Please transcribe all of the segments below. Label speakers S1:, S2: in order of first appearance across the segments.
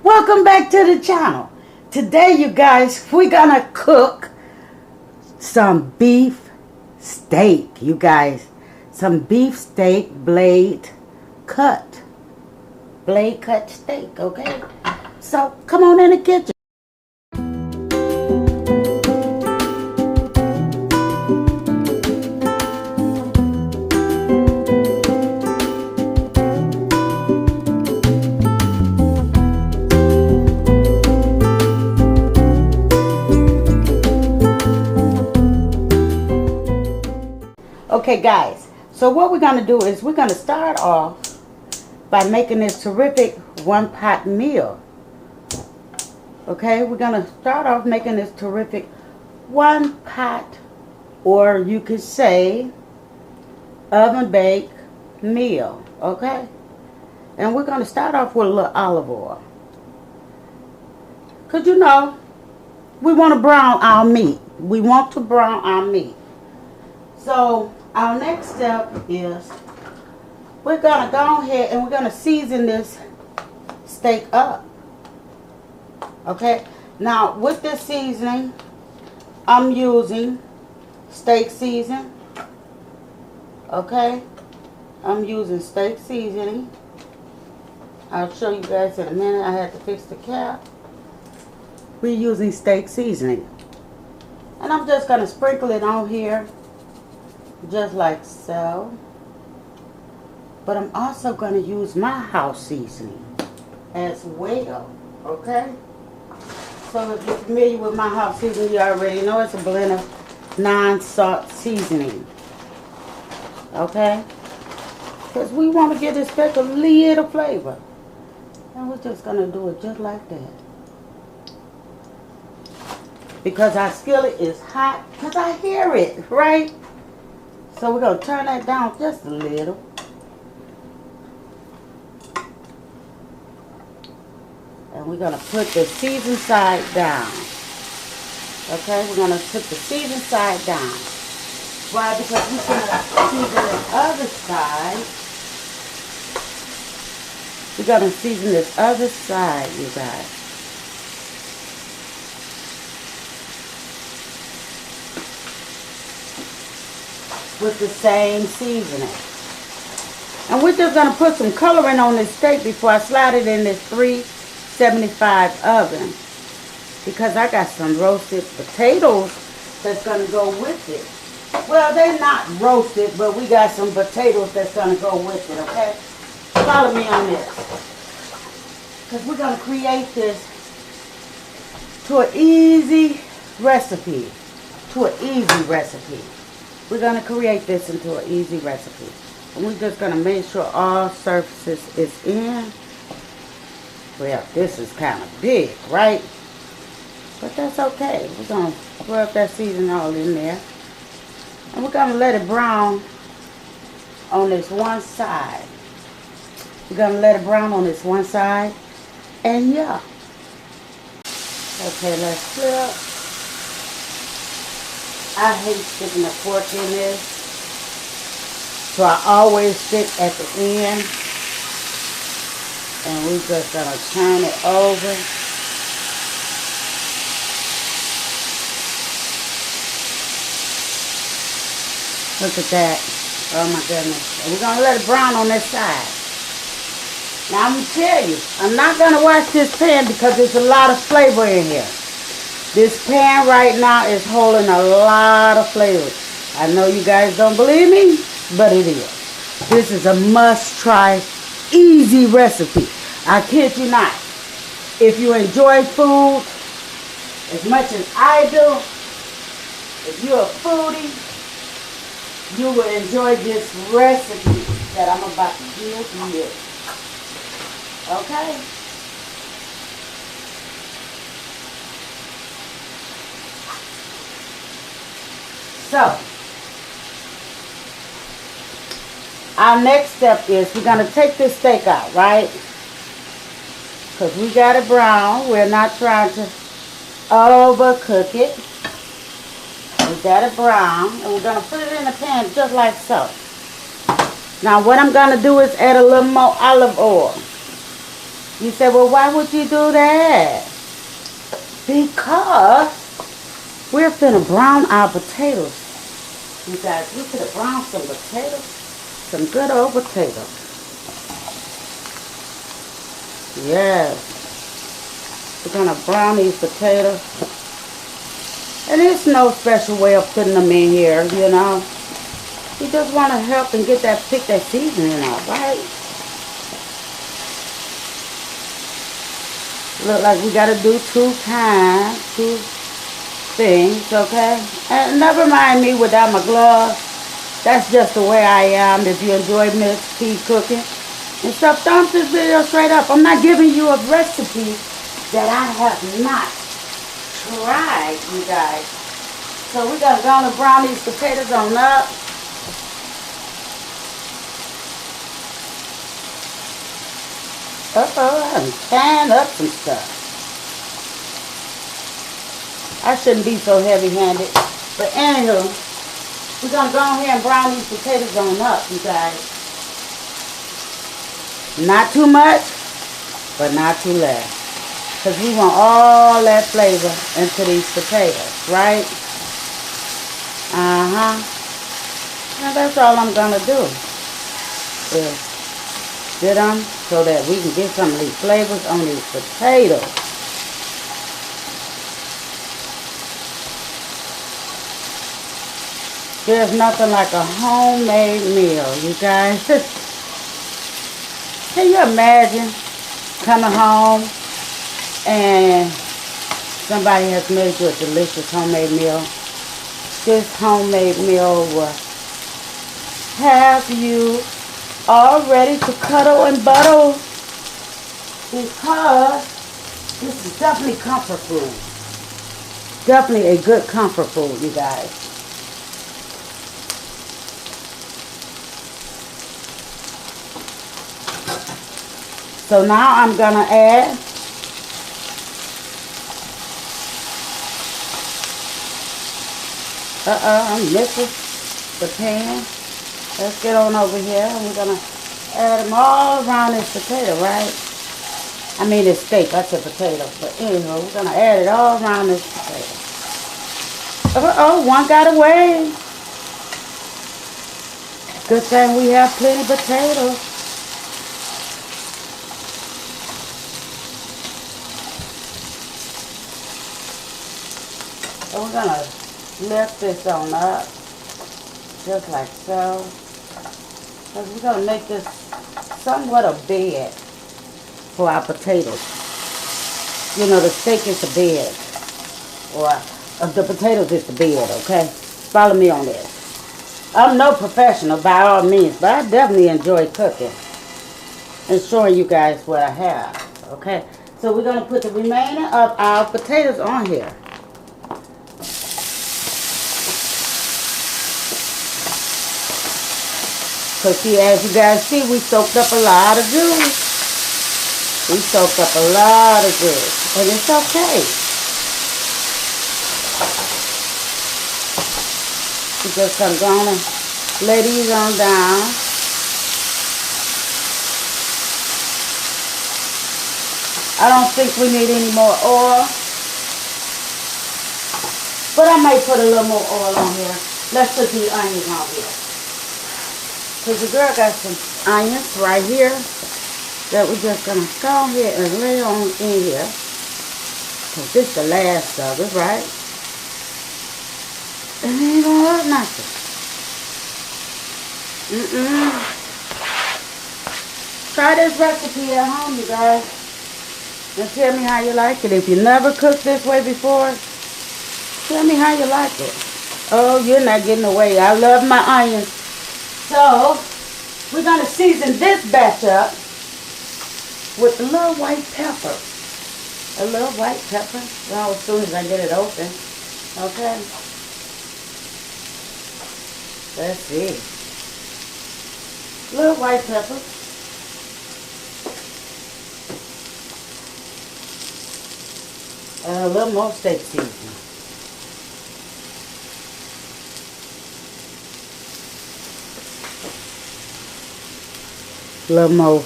S1: Welcome back to the channel. Today, you guys, we're gonna cook some beef steak, you guys. Some beef steak blade cut steak, okay? So come on in the kitchen. Okay guys, so what we're going to do is we're going to start off by making this terrific one pot meal. Okay, we're going to start off making this terrific one pot, or you could say oven baked meal. Okay, and we're going to start off with a little olive oil, because you know we want to brown our meat. We want to brown our meat. So our next step is we're going to go ahead and we're going to season this steak up. Okay. Now with this seasoning, I'm using steak seasoning. Okay. I'm using steak seasoning. I'll show you guys in a minute. I had to fix the cap. We're using steak seasoning. And I'm just going to sprinkle it on here. Just like so. But I'm also going to use my house seasoning as well. Okay? So if you're familiar with my house seasoning, you already know it's a blend of non-salt seasoning. Okay? Because we want to give this steak a little flavor. And we're just going to do it just like that. Because our skillet is hot. Because I hear it, right? So we're going to turn that down just a little. And we're going to put the seasoned side down. Okay, we're going to put the seasoned side down. Why? Because we're going to season the other side. We're going to season this other side, you guys. With the same seasoning. And we're just going to put some coloring on this steak before I slide it in this 375 oven. Because I got some roasted potatoes that's going to go with it. Well, they're not roasted, but we got some potatoes that's going to go with it, okay? Follow me on this. Because we're going to create this to an easy recipe. We're going to create this into an easy recipe. And we're just going to make sure all surfaces is in. Well, this is kind of big, right? But that's okay. We're going to rub that seasoning all in there. And we're going to let it brown on this one side. We're going to let it brown on this one side. And yeah. Okay, let's flip. I hate sticking a fork in this, so I always stick at the end, and we're just going to turn it over. Look at that. Oh my goodness. And we're going to let it brown on this side. Now I'm going to tell you, I'm not going to wash this pan because there's a lot of flavor in here. This pan right now is holding a lot of flavor. I know you guys don't believe me, but it is. This is a must-try, easy recipe. I kid you not. If you enjoy food as much as I do, if you're a foodie, you will enjoy this recipe that I'm about to give you. Okay? So, our next step is we're going to take this steak out, right? Because we got it brown. We're not trying to overcook it. We got it brown. And we're going to put it in the pan just like so. Now what I'm going to do is add a little more olive oil. You say, well, why would you do that? Because we're finna brown our potatoes. You guys, we're finna brown some potatoes. Some good old potatoes. Yes. We're gonna brown these potatoes. And there's no special way of putting them in here, you know. You just want to help and get that, pick that seasoning out, right? Look like we gotta do two things, okay? And never mind me without my gloves. That's just the way I am. If you enjoy Mrs.T cooking and stuff, thumbs this video straight up. I'm not giving you a recipe that I have not tried, you guys. So we're gonna go on and brown these potatoes on up. I'm tying up some stuff. I shouldn't be so heavy-handed. But anywho, we're going to go ahead and brown these potatoes on up, you guys. Not too much, but not too less. Because we want all that flavor into these potatoes, right? Now that's all I'm going to do. Is get them so that we can get some of these flavors on these potatoes. There's nothing like a homemade meal, you guys. Can you imagine coming home and somebody has made you a delicious homemade meal? This homemade meal will have you all ready to cuddle and buttle, because this is definitely comfort food. Definitely a good comfort food, you guys. So now I'm gonna add I'm missing the pan. Let's get on over here, and we're going to add them all around this potato, right? I mean this steak, I said potato. But anyhow, we're going to add it all around this potato. One got away. Good thing we have plenty of potatoes. So we're going to lift this on up, just like so. Because we're going to make this somewhat a bed for our potatoes. You know, the steak is the bed. Or the potatoes is the bed, okay? Follow me on this. I'm no professional by all means, but I definitely enjoy cooking and showing you guys what I have, okay? So we're going to put the remaining of our potatoes on here. So see, as you guys see, we soaked up a lot of juice. We soaked up a lot of juice. And it's okay. We just gonna go on and lay these on down. I don't think we need any more oil. But I might put a little more oil on here. Let's put the onions on here. Because the girl got some onions right here that we're just going to go ahead and lay on in here. Because this is the last of it, right? And it ain't going to hurt nothing. Try this recipe at home, you guys. And tell me how you like it. If you never cooked this way before, tell me how you like it. Oh, you're not getting away. I love my onions. So, we're going to season this batch up with a little white pepper. A little white pepper. Well, as soon as I get it open. Okay. Let's see. A little white pepper. And a little more steak seasoning. A little more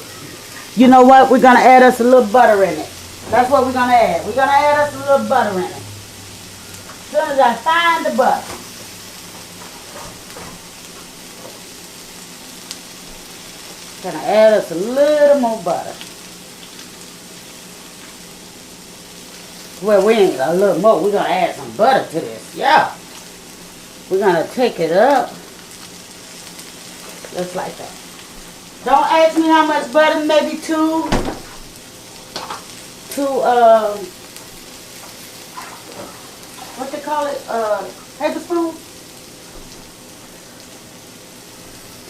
S1: You know what? We're going to add us a little butter in it. That's what we're going to add. We're going to add us a little butter in it. As soon as I find the butter. Gonna add us a little more butter. Well, we ain't a little more. We're gonna add some butter to this. Yeah. We're gonna take it up. Just like that. Don't ask me how much butter. Maybe two what they call it? Tablespoons?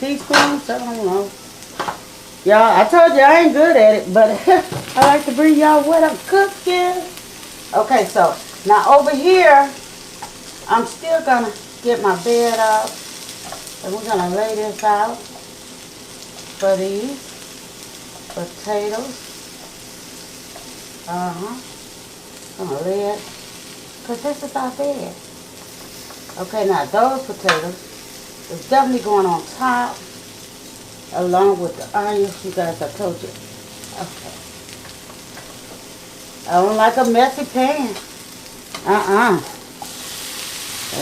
S1: Teaspoons? I don't know. Y'all, I told you I ain't good at it, but I like to bring y'all what I'm cooking. Okay, so now over here, I'm still gonna get my bed up, and we're gonna lay this out for these potatoes. Gonna lay it, cause this is our bed. Okay, now those potatoes is definitely going on top. Along with the onions, you guys, I told you. Okay. I don't like a messy pan. And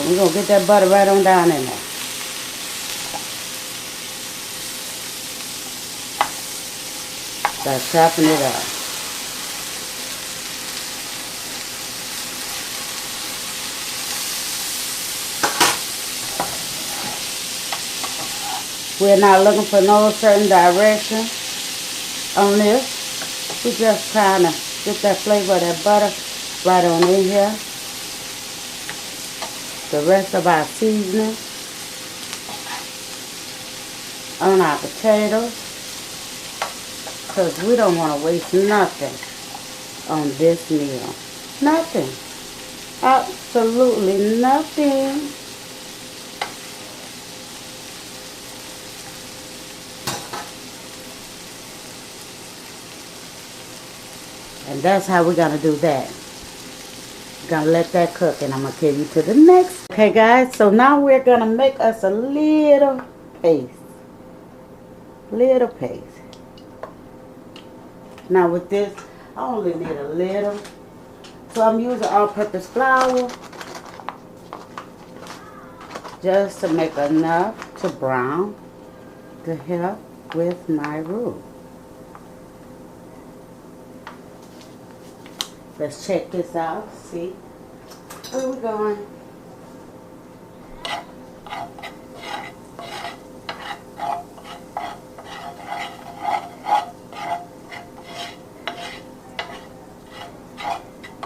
S1: we're going to get that butter right on down in there. Start chopping it up. We're not looking for no certain direction on this. We're just trying to get that flavor of that butter right on in here. The rest of our seasoning on our potatoes, because we don't want to waste nothing on this meal. Nothing. Absolutely nothing. And that's how we're going to do that. We're going to let that cook, and I'm going to carry you to the next. Okay, guys, so now we're going to make us a little paste. Little paste. Now with this, I only need a little. So I'm using all-purpose flour. Just to make enough to brown to help with my roux. Let's check this out, see where we going.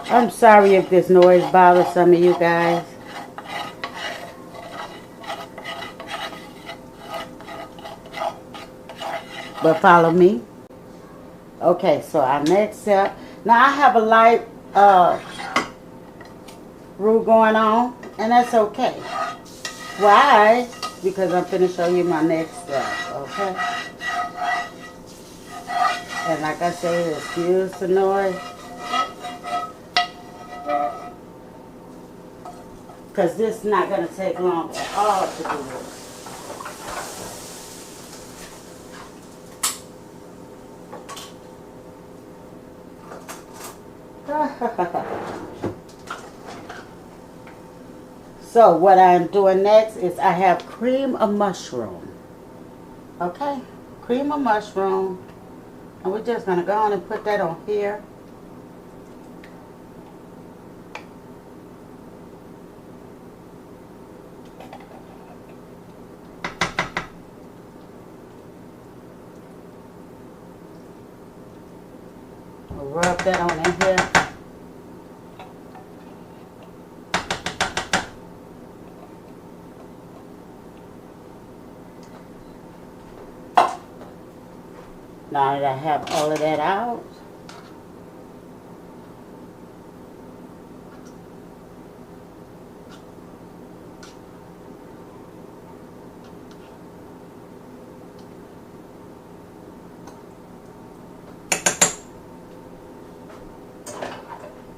S1: I'm sorry if this noise bothers some of you guys. But follow me. Okay, so our next step. Now I have a light roux going on, and that's okay. Why? Because I'm finna show you my next step, okay? And like I said, excuse the noise. Because this is not gonna take long at all to do this. So what I'm doing next is I have cream of mushroom. Okay, cream of mushroom, and we're just gonna go on and put that on here. We'll rub that on in here. Now that I have all of that out,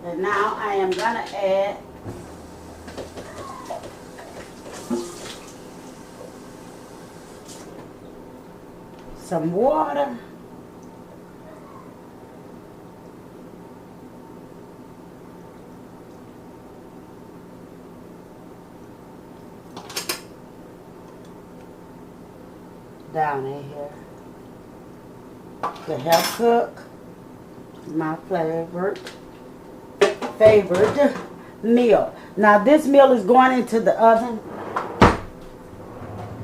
S1: and now I am gonna add some water down in here to help cook my favorite meal. Now this meal is going into the oven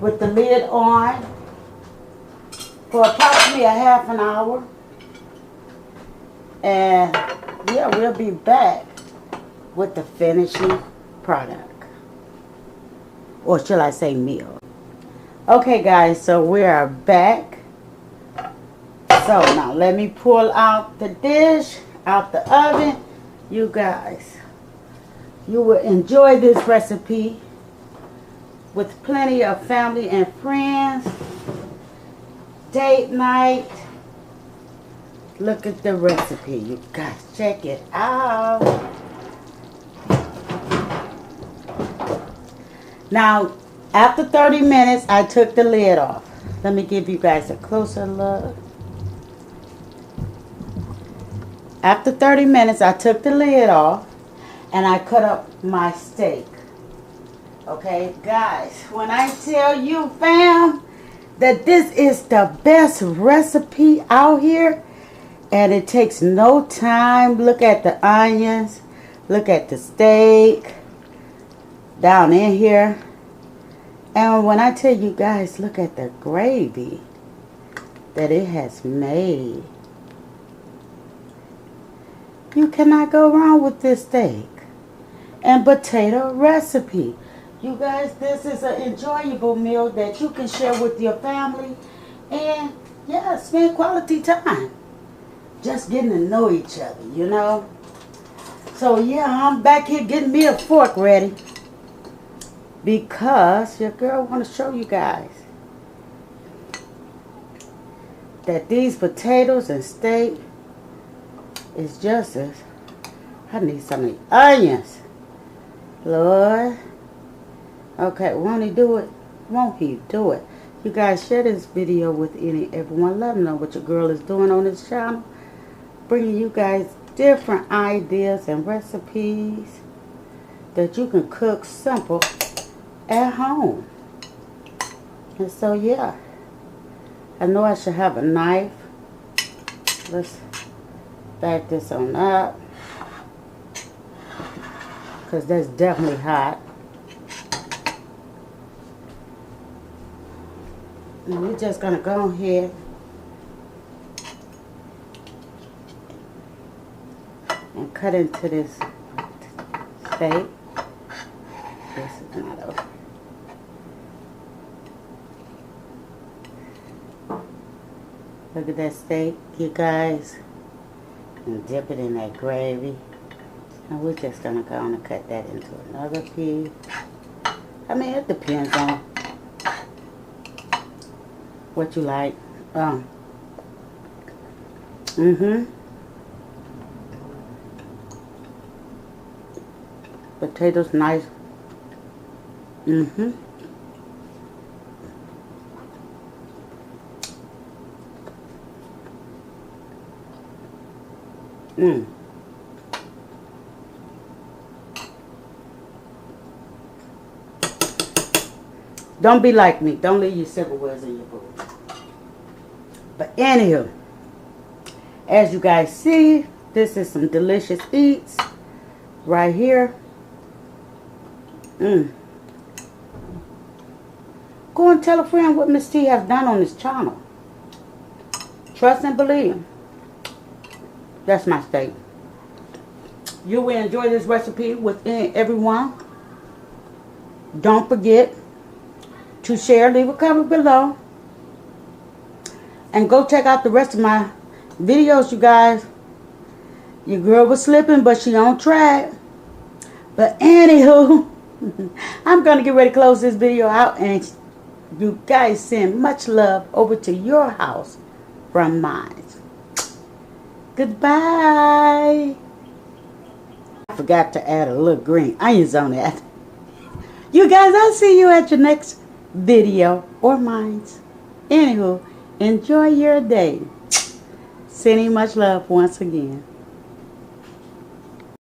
S1: with the lid on for approximately a half an hour. And yeah, we'll be back with the finishing product. Or shall I say meal. Okay guys, so we are back. So now let me pull out the dish out the oven. You guys, you will enjoy this recipe with plenty of family and friends. Date night. Look at the recipe. You guys, check it out. Now, after 30 minutes, I took the lid off. Let me give you guys a closer look. After 30 minutes, I took the lid off and I cut up my steak. Okay, guys, when I tell you, fam, that this is the best recipe out here and it takes no time. Look at the onions. Look at the steak down in here. And when I tell you guys, look at the gravy that it has made. You cannot go wrong with this steak and potato recipe. You guys, this is an enjoyable meal that you can share with your family and, yeah, spend quality time. Just getting to know each other, you know. So, yeah, I'm back here getting me a fork ready because your girl want to show you guys that these potatoes and steak is just as... I need some of the onions. Lord. Okay, won't he do it? Won't he do it? You guys, share this video with everyone. Let them know what your girl is doing on this channel. Bringing you guys different ideas and recipes that you can cook simple at home. And so, yeah. I know I should have a knife. Let's back this on up. Because that's definitely hot. And we're just going to go ahead and cut into this steak. This is not over. Look at that steak, you guys. And dip it in that gravy. And we're just going to go on and cut that into another piece. I mean, it depends on what you like. Potatoes nice. Don't be like me. Don't leave your silverwares in your bowl. But anywho, as you guys see, this is some delicious eats right here. Go and tell a friend what Miss T has done on this channel. Trust and believe. That's my state. You will enjoy this recipe with everyone. Don't forget to share, leave a comment below. And go check out the rest of my videos, you guys. Your girl was slipping, but she on track. But anywho, I'm going to get ready to close this video out. And you guys send much love over to your house from mine. Goodbye. I forgot to add a little green onions on that. You guys, I'll see you at your next video or mine. Anywho, enjoy your day. Sending much love once again.